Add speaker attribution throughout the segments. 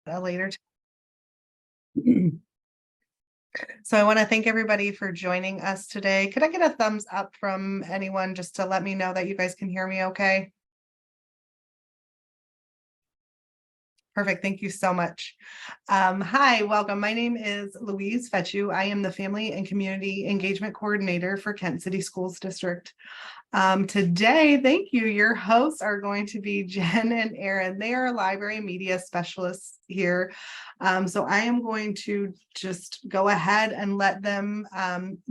Speaker 1: later. So I want to thank everybody for joining us today. Could I get a thumbs up from anyone just to let me know that you guys can hear me okay? Perfect. Thank you so much. Hi, welcome. My name is Louise Fetchu. I am the Family and Community Engagement Coordinator for Kent City Schools District. Today, thank you. Your hosts are going to be Jen and Aaron. They are library media specialists here. So I am going to just go ahead and let them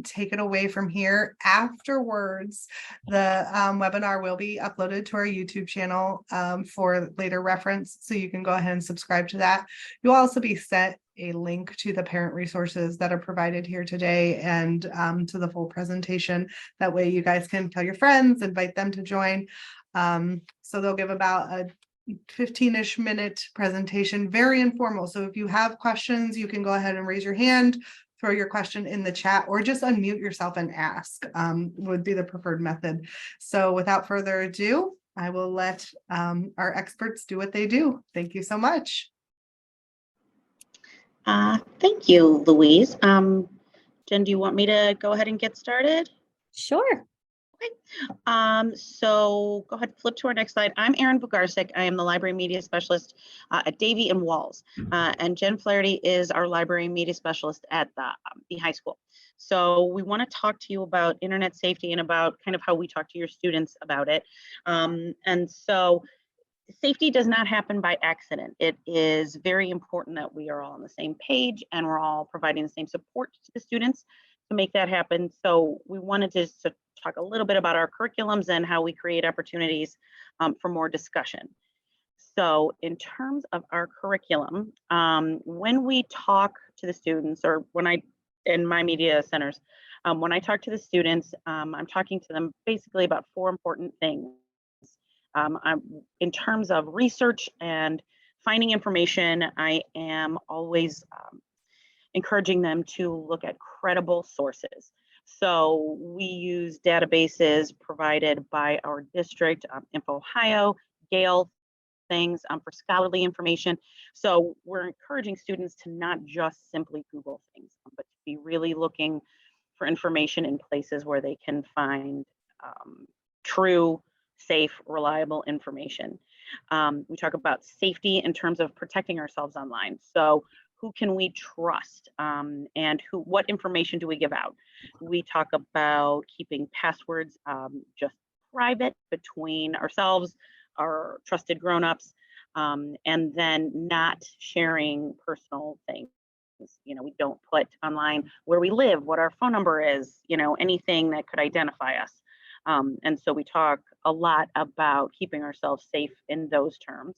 Speaker 1: take it away from here. Afterwards, the webinar will be uploaded to our YouTube channel for later reference. So you can go ahead and subscribe to that. You'll also be sent a link to the parent resources that are provided here today and to the full presentation. That way you guys can tell your friends, invite them to join. So they'll give about a 15-ish minute presentation, very informal. So if you have questions, you can go ahead and raise your hand, throw your question in the chat, or just unmute yourself and ask would be the preferred method. So without further ado, I will let our experts do what they do. Thank you so much.
Speaker 2: Thank you, Louise. Jen, do you want me to go ahead and get started?
Speaker 3: Sure.
Speaker 2: Okay. So go ahead, flip to our next slide. I'm Erin Bugarczyk. I am the Library Media Specialist at Davie and Walls. And Jen Flaherty is our Library Media Specialist at the high school. So we want to talk to you about internet safety and about kind of how we talk to your students about it. And so safety does not happen by accident. It is very important that we are all on the same page and we're all providing the same support to the students to make that happen. So we wanted to talk a little bit about our curriculums and how we create opportunities for more discussion. So in terms of our curriculum, when we talk to the students, or in my media centers, when I talk to the students, I'm talking to them basically about 4 important things. In terms of research and finding information, I am always encouraging them to look at credible sources. So we use databases provided by our district, InfoOhio, Gale, things for scholarly information. So we're encouraging students to not just simply Google things, but to be really looking for information in places where they can find true, safe, reliable information. We talk about safety in terms of protecting ourselves online. So who can we trust and what information do we give out? We talk about keeping passwords just private between ourselves, our trusted grown-ups, and then not sharing personal things. You know, we don't put online where we live, what our phone number is, you know, anything that could identify us. And so we talk a lot about keeping ourselves safe in those terms.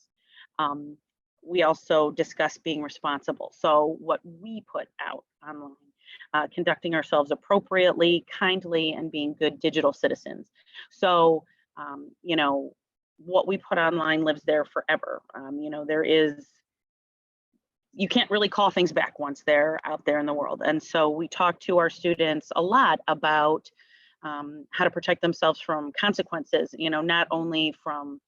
Speaker 2: We also discuss being responsible. So what we put out online, conducting ourselves appropriately, kindly, and being good digital citizens. So, you know, what we put online lives there forever. You know, you can't really call things back once they're out there in the world. And so we talk to our students a lot about how to protect themselves from consequences, you know, not only from,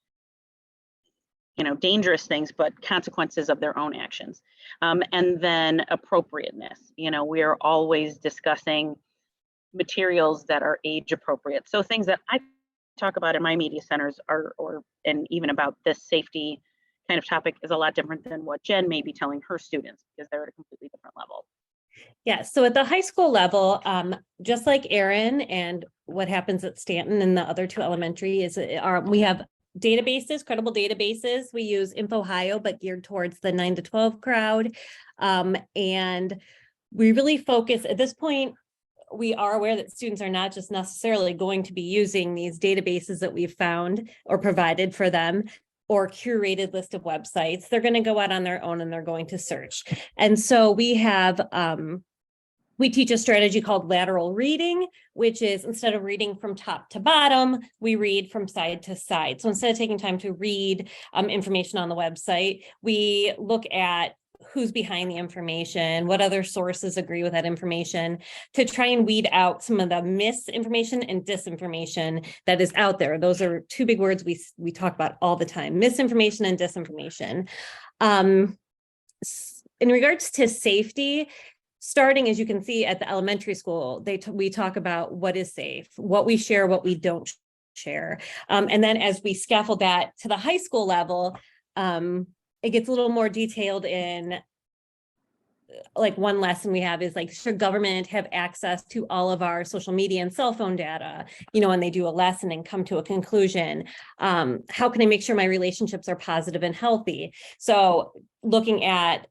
Speaker 2: you know, dangerous things, but consequences of their own actions. And then appropriateness, you know, we are always discussing materials that are age appropriate. So things that I talk about in my media centers and even about this safety kind of topic is a lot different than what Jen may be telling her students because they're at a completely different level.
Speaker 3: Yeah, so at the high school level, just like Aaron and what happens at Stanton and the other 2 elementary is we have databases, credible databases. We use InfoOhio, but geared towards the 9 to 12 crowd. And we really focus at this point. We are aware that students are not just necessarily going to be using these databases that we've found or provided for them or curated list of websites. They're going to go out on their own and they're going to search. And so we have we teach a strategy called lateral reading, which is instead of reading from top to bottom, we read from side to side. So instead of taking time to read information on the website, we look at who's behind the information, what other sources agree with that information, to try and weed out some of the misinformation and disinformation that is out there. Those are 2 big words we talk about all the time, misinformation and disinformation. in regards to safety, starting, as you can see at the elementary school, we talk about what is safe, what we share, what we don't share. And then as we scaffold that to the high school level, it gets a little more detailed in, like, one lesson we have is, like, should government have access to all of our social media and cell phone data, when they do a lesson and come to a conclusion? How can I make sure my relationships are positive and healthy? So looking at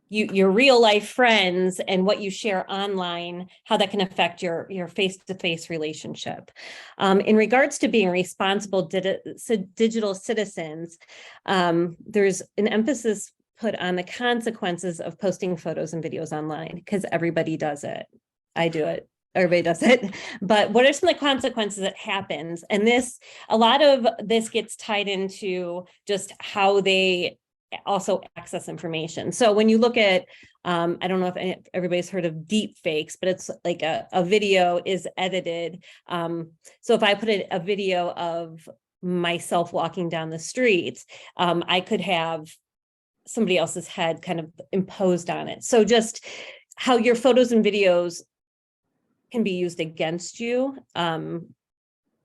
Speaker 3: your real life friends and what you share online, how that can affect your face-to-face relationship. In regards to being responsible digital citizens, there's an emphasis put on the consequences of posting photos and videos online, because everybody does it. I do it. Everybody does it. But what are some of the consequences that happens? And a lot of this gets tied into just how they also access information. So when you look at, I don't know if everybody's heard of deep fakes, but it's like a video is edited. So if I put a video of myself walking down the street, I could have somebody else's head kind of imposed on it. So just how your photos and videos can be used against you.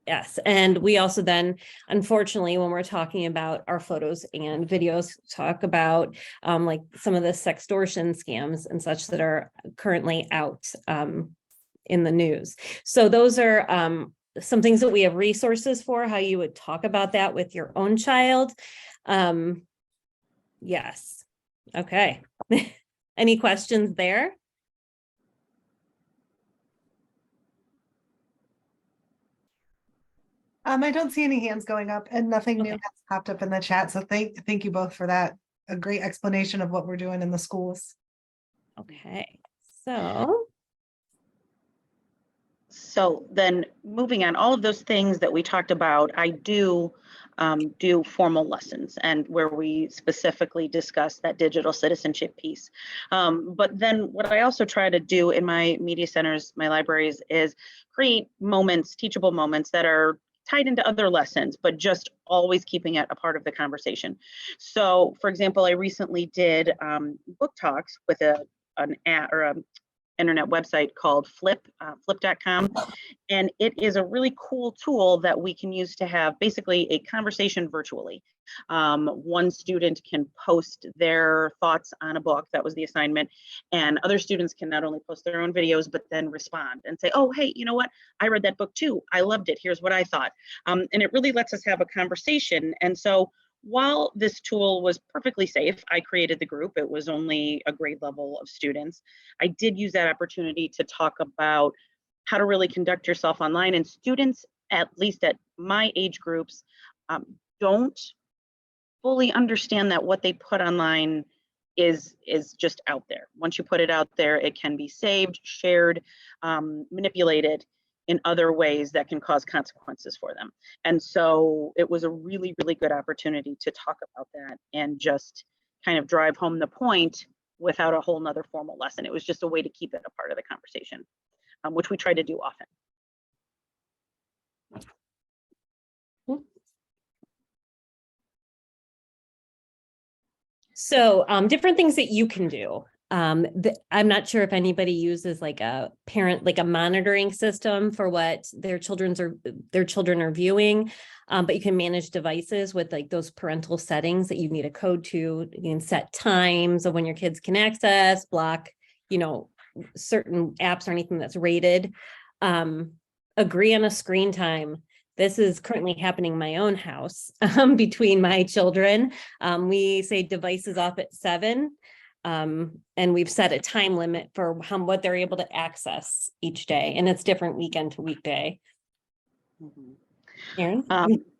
Speaker 3: Yes. And we also then, unfortunately, when we're talking about our photos and videos, talk about like some of the sextortion scams and such that are currently out in the news. So those are some things that we have resources for, how you would talk about that with your own child. Yes. Okay. Any questions there?
Speaker 1: I don't see any hands going up, and nothing new
Speaker 3: Okay.
Speaker 1: has popped up in the chat. So thank you both for that. A great explanation of what we're doing in the schools.
Speaker 3: Okay. So
Speaker 2: then moving on, all of those things that we talked about, I do formal lessons, and where we specifically discuss that digital citizenship piece. But then what I also try to do in my media centers, my libraries, is create moments, teachable moments that are tied into other lessons, but just always keeping it a part of the conversation. So for example, I recently did book talks with an app or a internet website called flip.com. And it is a really cool tool that we can use to have basically a conversation virtually. One student can post their thoughts on a book, that was the assignment, and other students can not only post their own videos, but then respond and say, oh, hey, you know what? I read that book too. I loved it. Here's what I thought. And it really lets us have a conversation. And so while this tool was perfectly safe, I created the group. It was only a grade level of students. I did use that opportunity to talk about how to really conduct yourself online. And students, at least at my age groups, don't fully understand that what they put online is just out there. Once you put it out there, it can be saved, shared, manipulated in other ways that can cause consequences for them. And so it was a really, really good opportunity to talk about that and just kind of drive home the point without a whole nother formal lesson. It was just a way to keep it a part of the conversation, which we try to do often.
Speaker 3: So different things that you can do. I'm not sure if anybody uses like a monitoring system for what their children are viewing, but you can manage devices with like those parental settings that you need a code to. You can set times of when your kids can access, block, certain apps or anything that's rated. Agree on a screen time. This is currently happening in my own house between my children. We say devices off at 7. And we've set a time limit for what they're able to access each day. And it's different weekend to weekday. Erin?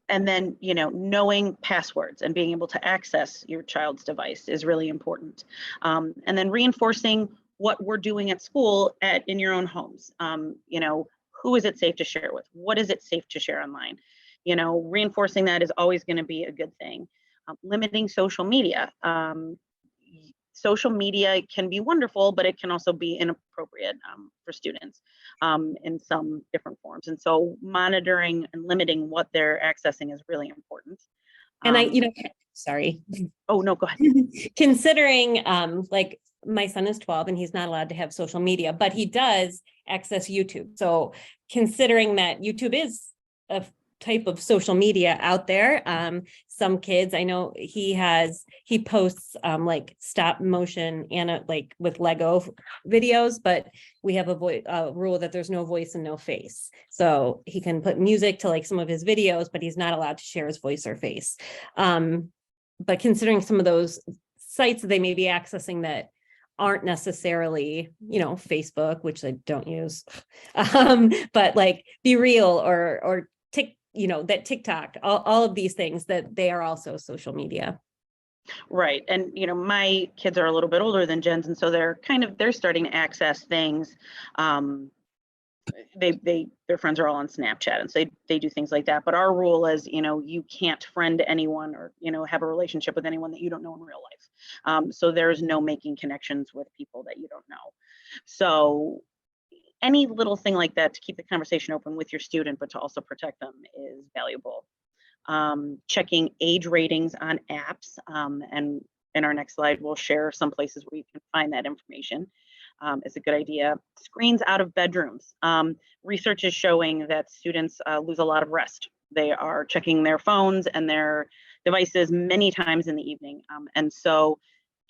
Speaker 2: And then, knowing passwords and being able to access your child's device is really important. And then reinforcing what we're doing at school in your own homes. Who is it safe to share with? What is it safe to share online? Reinforcing that is always going to be a good thing. Limiting social media. Social media can be wonderful, but it can also be inappropriate for students in some different forms. And so monitoring and limiting what they're accessing is really important.
Speaker 3: And
Speaker 2: Um,
Speaker 3: sorry.
Speaker 2: Oh, no, go ahead.
Speaker 3: Considering, like, my son is 12 and he's not allowed to have social media, but he does access YouTube. So considering that YouTube is a type of social media out there, some kids, I know he posts like stop motion and like with Lego videos, but we have a rule that there's no voice and no face. So he can put music to like some of his videos, but he's not allowed to share his voice or face. But considering some of those sites that they may be accessing that aren't necessarily, Facebook, which I don't use, but like Be Real or that TikTok, all of these things, that they are also social media.
Speaker 2: Right. And, my kids are a little bit older than Jen's, and so they're starting to access things. Their friends are all on Snapchat, and so they do things like that. But our rule is, you can't friend anyone or, have a relationship with anyone that you don't know in real life. So there's no making connections with people that you don't know. So any little thing like that to keep the conversation open with your student, but to also protect them, is valuable. Checking age ratings on apps, and in our next slide, we'll share some places where you can find that information. Is a good idea. Screens out of bedrooms. Research is showing that students lose a lot of rest. They are checking their phones and their devices many times in the evening. And so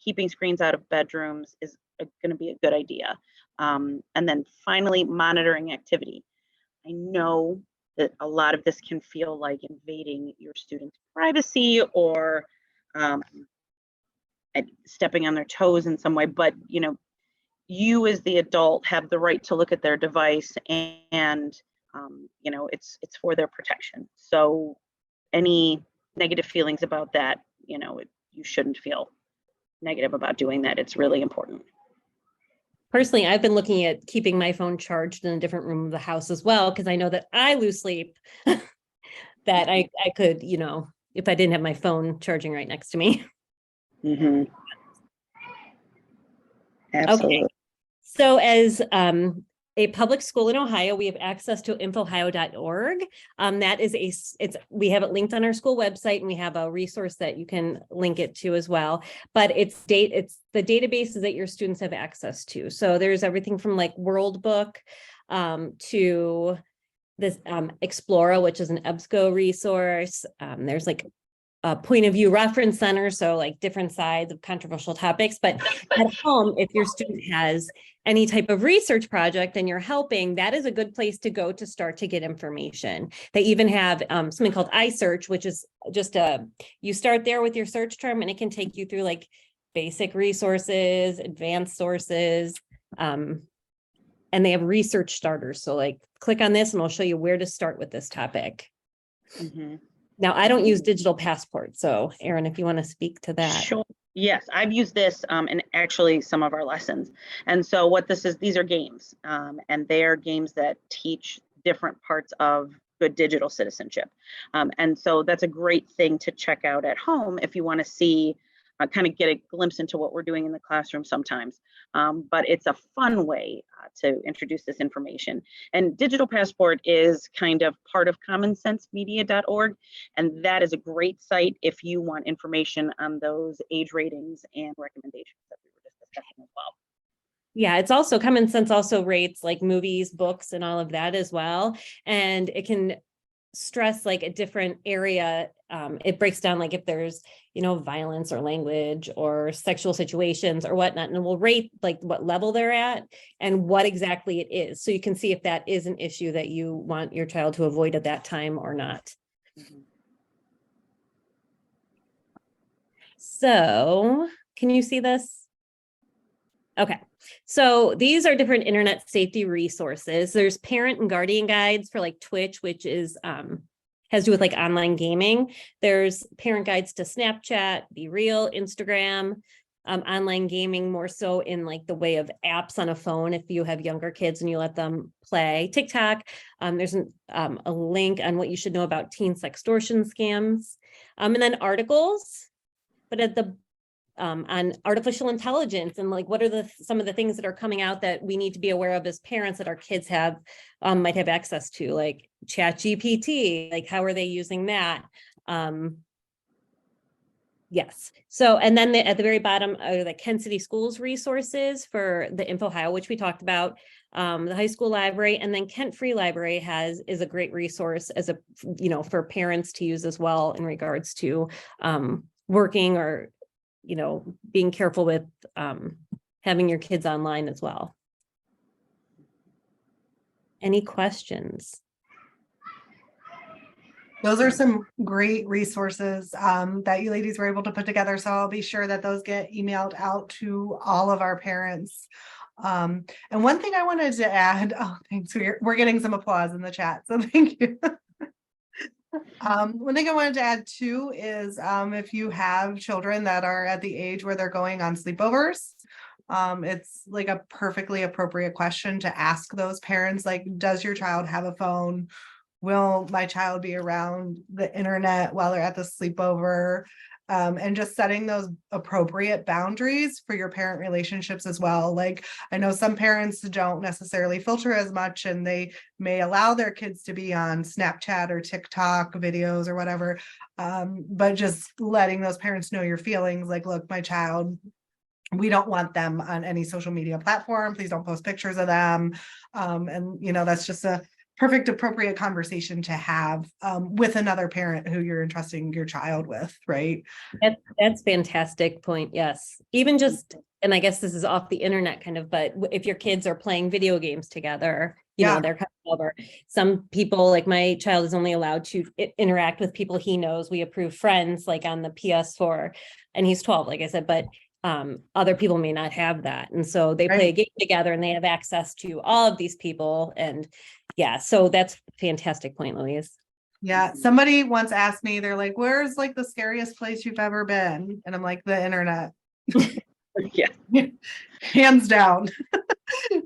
Speaker 2: keeping screens out of bedrooms is going to be a good idea. And then finally, monitoring activity. I know that a lot of this can feel like invading your students' privacy or stepping on their toes in some way, but you as the adult have the right to look at their device, and it's for their protection. So any negative feelings about that, you shouldn't feel negative about doing that. It's really important.
Speaker 3: Personally, I've been looking at keeping my phone charged in a different room of the house as well, because I know that I lose sleep, that I could, if I didn't have my phone charging right next to me.
Speaker 2: Mm-hmm. Absolutely.
Speaker 3: Okay. So as a public school in Ohio, we have access to infohio.org. That is we have it linked on our school website, and we have a resource that you can link it to as well. But it's the databases that your students have access to. So there's everything from like World Book to this Explora, which is an EBSCO resource. There's like a point of view reference center, so like different sides of controversial topics. But at home, if your student has any type of research project and you're helping, that is a good place to go to start to get information. They even have something called iSearch, which is just you start there with your search term, and it can take you through like basic resources, advanced sources, and they have research starters. So like click on this and I'll show you where to start with this topic.
Speaker 2: Mm-hmm.
Speaker 3: Now, I don't use Digital Passport. So Erin, if you want to speak to that.
Speaker 2: Sure. Yes, I've used this in actually some of our lessons. And so what this is, these are games, and they are games that teach different parts of good digital citizenship. And so that's a great thing to check out at home if you want to see, kind of get a glimpse into what we're doing in the classroom sometimes. But it's a fun way to introduce this information. And Digital Passport is kind of part of commonsensemedia.org. And that is a great site if you want information on those age ratings and recommendations that we were just discussing as well.
Speaker 3: Yeah, it's also Common Sense also rates like movies, books, and all of that as well. And it can stress like a different area. It breaks down like if there's, violence or language or sexual situations or whatnot, and we'll rate like what level they're at and what exactly it is. So you can see if that is an issue that you want your child to avoid at that time or not. Mm-hmm. So can you see this? Okay, so these are different internet safety resources. There's parent and guardian guides for like Twitch, which is has to do with like online gaming. There's parent guides to Snapchat, Be Real, Instagram, online gaming more so in like the way of apps on a phone if you have younger kids and you let them play. TikTok, there's a link on what you should know about teen sextortion scams, and then articles, but at the on artificial intelligence and like what are some of the things that are coming out that we need to be aware of as parents that our kids have might have access to, like ChatGPT, like how are they using that? Yes. So, and then at the very bottom are the Kent City Schools resources for the InfoHio, which we talked about, the high school library, and then Kent Free Library is a great resource as a, for parents to use as well in regards to working or, being careful with having your kids online as well. Any questions?
Speaker 1: Those are some great resources that you ladies were able to put together. So I'll be sure that those get emailed out to all of our parents. And one thing I wanted to add, oh, thanks. We're getting some applause in the chat. So thank you. One thing I wanted to add too is if you have children that are at the age where they're going on sleepovers, it's like a perfectly appropriate question to ask those parents, like, does your child have a phone? Will my child be around the internet while they're at the sleepover? And just setting those appropriate boundaries for your parent relationships as well. Like, I know some parents don't necessarily filter as much, and they may allow their kids to be on Snapchat or TikTok videos or whatever. But just letting those parents know your feelings, like, look, my child, we don't want them on any social media platform. Please don't post pictures of them. And that's just a perfect, appropriate conversation to have with another parent who you're entrusting your child with, right?
Speaker 3: That's fantastic point. Yes. Even just, and I guess this is off the internet kind of, but if your kids are playing video games together, they're coming over. Some people, like my child, is only allowed to interact with people he knows. We approve friends like on the PS4, and he's 12, like I said, but other people may not have that. And so they play a game together and they have access to all of these people. And yeah, so that's a fantastic point, Louise.
Speaker 1: Yeah. Somebody once asked me, they're like, where's like the scariest place you've ever been? And I'm like, the internet.
Speaker 2: Yeah.
Speaker 1: Hands down.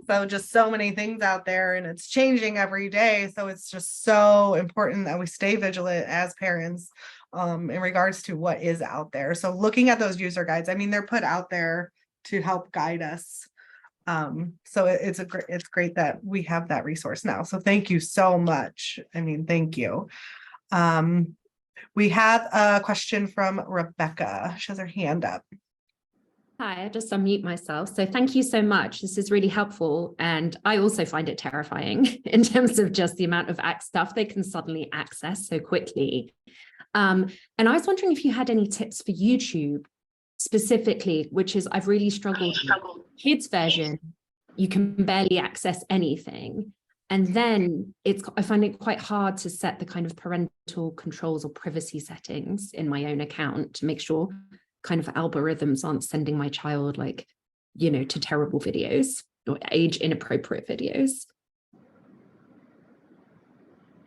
Speaker 1: So just so many things out there, and it's changing every day. So it's just so important that we stay vigilant as parents in regards to what is out there. So looking at those user guides, I mean, they're put out there to help guide us. So it's great that we have that resource now. So thank you so much. I mean, thank you. We have a question from Rebecca. She has her hand up.
Speaker 4: Hi, I just unmute myself. So thank you so much. This is really helpful. And I also find it terrifying in terms of just the amount of stuff they can suddenly access so quickly. And I was wondering if you had any tips for YouTube specifically, which is I've really struggled with kids version. You can barely access anything. And then I find it quite hard to set the kind of parental controls or privacy settings in my own account to make sure kind of algorithms aren't sending my child to terrible videos or age inappropriate videos.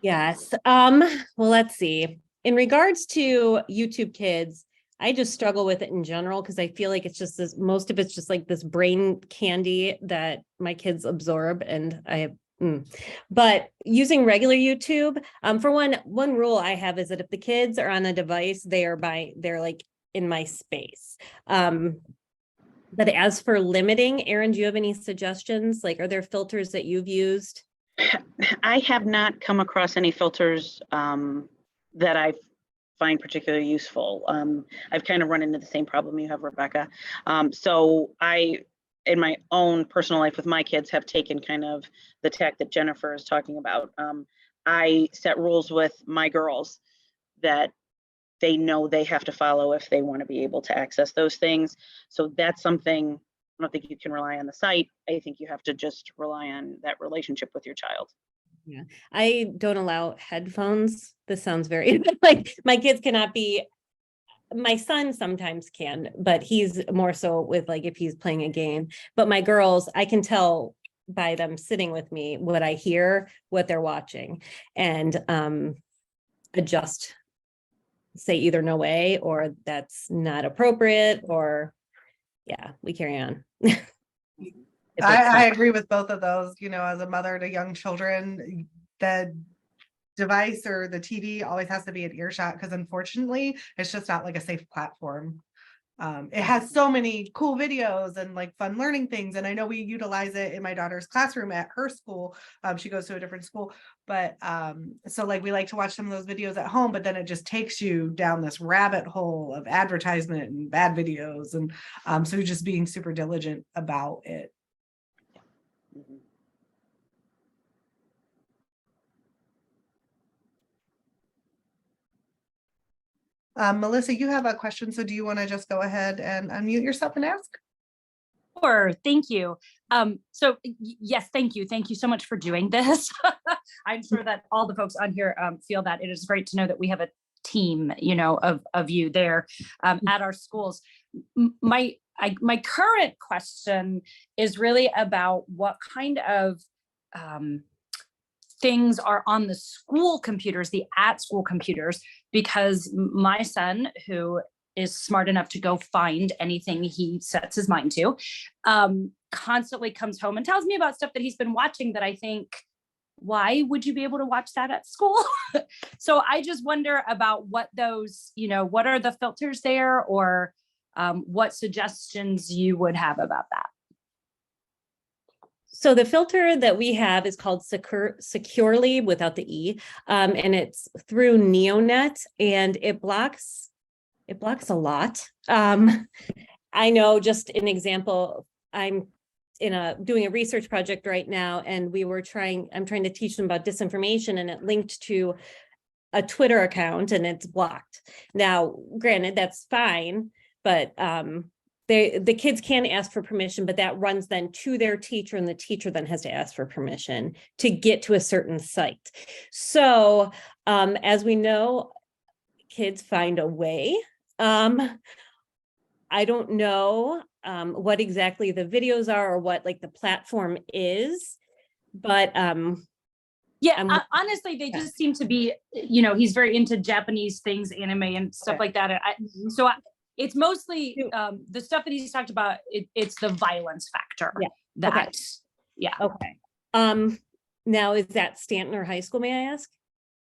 Speaker 3: Yes. Well, let's see. In regards to YouTube Kids, I just struggle with it in general because I feel like it's just most of it's just like this brain candy that my kids absorb, and but using regular YouTube, for one rule I have is that if the kids are on a device, they're like in my space. But as for limiting, Erin, do you have any suggestions? Like, are there filters that you've used?
Speaker 2: I have not come across any filters that I find particularly useful. I've kind of run into the same problem you have, Rebecca. So I, in my own personal life with my kids, have taken kind of the tack that Jennifer is talking about. I set rules with my girls that they know they have to follow if they want to be able to access those things. So that's something, I don't think you can rely on the site. I think you have to just rely on that relationship with your child.
Speaker 3: Yeah, I don't allow headphones. This sounds very like my kids cannot be. My son sometimes can, but he's more so with like if he's playing a game. But my girls, I can tell by them sitting with me what I hear, what they're watching, and adjust. Say either no way or that's not appropriate, or yeah, we carry on.
Speaker 1: I agree with both of those. As a mother to young children, the device or the TV always has to be an earshot because unfortunately it's just not like a safe platform. it has so many cool videos and like fun learning things. And I know we utilize it in my daughter's classroom at her school. She goes to a different school, but so like we like to watch some of those videos at home, but then it just takes you down this rabbit hole of advertisement and bad videos. And so just being super diligent about it.
Speaker 2: Mhm.
Speaker 1: Melissa, you have a question. So do you want to just go ahead and unmute yourself and ask?
Speaker 5: Sure, thank you. Yes, thank you. Thank you so much for doing this. I'm sure that all the folks on here feel that it is great to know that we have a team, of you there at our schools. My current question is really about what kind of things are on the school computers, the at-school computers, because my son, who is smart enough to go find anything he sets his mind to, constantly comes home and tells me about stuff that he's been watching that I think, why would you be able to watch that at school? So I just wonder about what those, what are the filters there, or what suggestions you would have about that?
Speaker 3: So the filter that we have is called Securely without the E, and it's through Neonet, and it blocks a lot. I know, just an example, I'm doing a research project right now, and I'm trying to teach them about disinformation, and it linked to a Twitter account and it's blocked. Now, granted, that's fine, but the kids can ask for permission, but that runs then to their teacher, and the teacher then has to ask for permission to get to a certain site. So as we know, kids find a way. I don't know what exactly the videos are or what like the platform is, but
Speaker 5: honestly, they just seem to be, he's very into Japanese things, anime and stuff like that. It's mostly the stuff that he's talked about. It's the violence factor.
Speaker 3: Okay. Now, is that Stanton or high school, may I ask?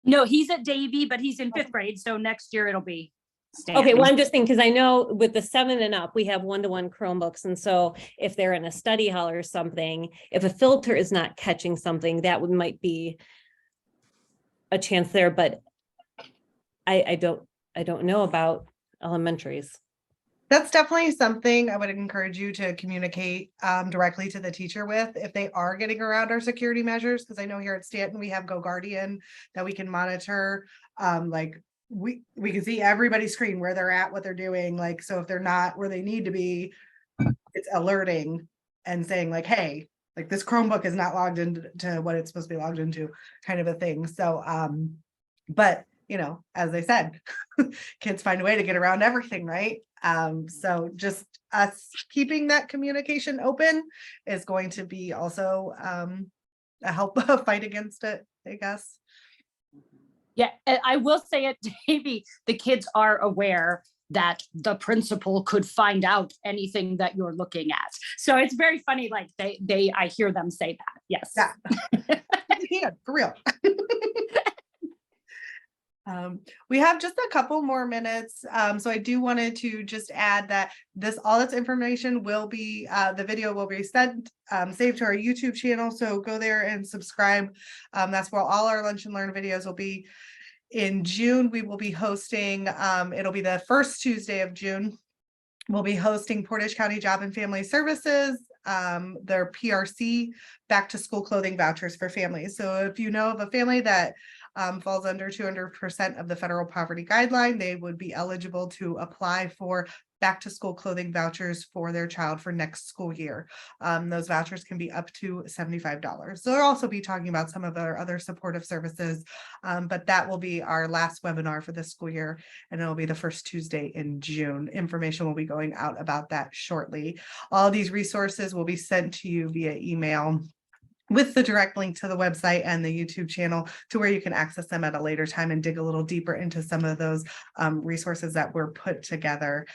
Speaker 5: No, he's at Davie, but he's in 5th grade. So next year it'll be Stanton.
Speaker 3: Okay, well, I'm just thinking, because I know with the 7 and up, we have 1-to-1 Chromebooks. And so if they're in a study hall or something, if a filter is not catching something, that might be a chance there. But I don't know about elementaries.
Speaker 1: That's definitely something I would encourage you to communicate directly to the teacher with if they are getting around our security measures. Because I know here at Stanton, we have GoGuardian that we can monitor. Like we can see everybody's screen where they're at, what they're doing. Like, so if they're not where they need to be, it's alerting and saying like, hey, like this Chromebook is not logged into what it's supposed to be logged into, kind of a thing. So, but as I said, kids find a way to get around everything, right? So just us keeping that communication open is going to be also a help fight against it, I guess.
Speaker 5: Yeah, I will say at Davie, the kids are aware that the principal could find out anything that you're looking at. So it's very funny, like I hear them say that. Yes.
Speaker 1: Yeah, for real. We have just a couple more minutes. So I do wanted to just add that all this information will be, the video will be sent, saved to our YouTube channel. So go there and subscribe. That's where all our Lunch and Learn videos will be. In June, we will be hosting, it'll be the first Tuesday of June. We'll be hosting Portage County Job and Family Services, their PRC back to school clothing vouchers for families. So if you know of a family that falls under 200% of the federal poverty guideline, they would be eligible to apply for back to school clothing vouchers for their child for next school year. Those vouchers can be up to $75. So we'll also be talking about some of our other supportive services, but that will be our last webinar for this school year, and it'll be the first Tuesday in June. Information will be going out about that shortly. All these resources will be sent to you via email with the direct link to the website and the YouTube channel to where you can access them at a later time and dig a little deeper into some of those resources that were put together.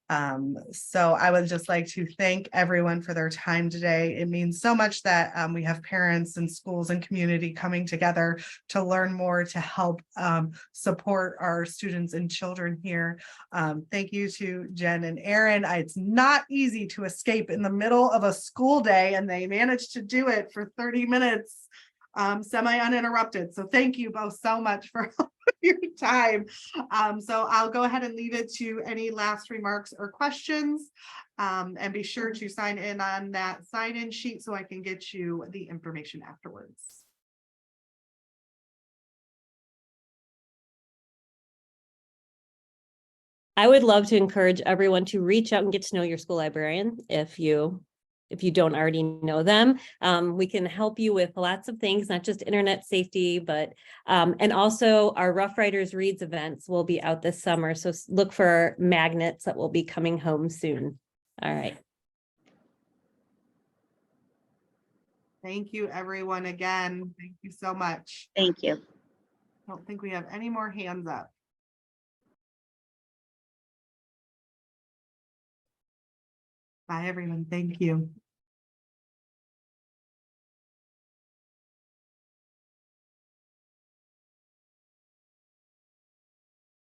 Speaker 1: So I would just like to thank everyone for their time today. It means so much that we have parents and schools and community coming together to learn more, to help support our students and children here. Thank you to Jen and Aaron. It's not easy to escape in the middle of a school day, and they managed to do it for 30 minutes semi uninterrupted. So thank you both so much for your time. So I'll go ahead and leave it to any last remarks or questions. And be sure to sign in on that sign-in sheet so I can get you the information afterwards.
Speaker 3: I would love to encourage everyone to reach out and get to know your school librarian if you don't already know them. We can help you with lots of things, not just internet safety, but and also our Rough Riders Reads events will be out this summer. So look for magnets that will be coming home soon. All right.
Speaker 1: Thank you, everyone, again. Thank you so much.
Speaker 2: Thank you.
Speaker 1: I don't think we have any more hands up. Bye, everyone. Thank you.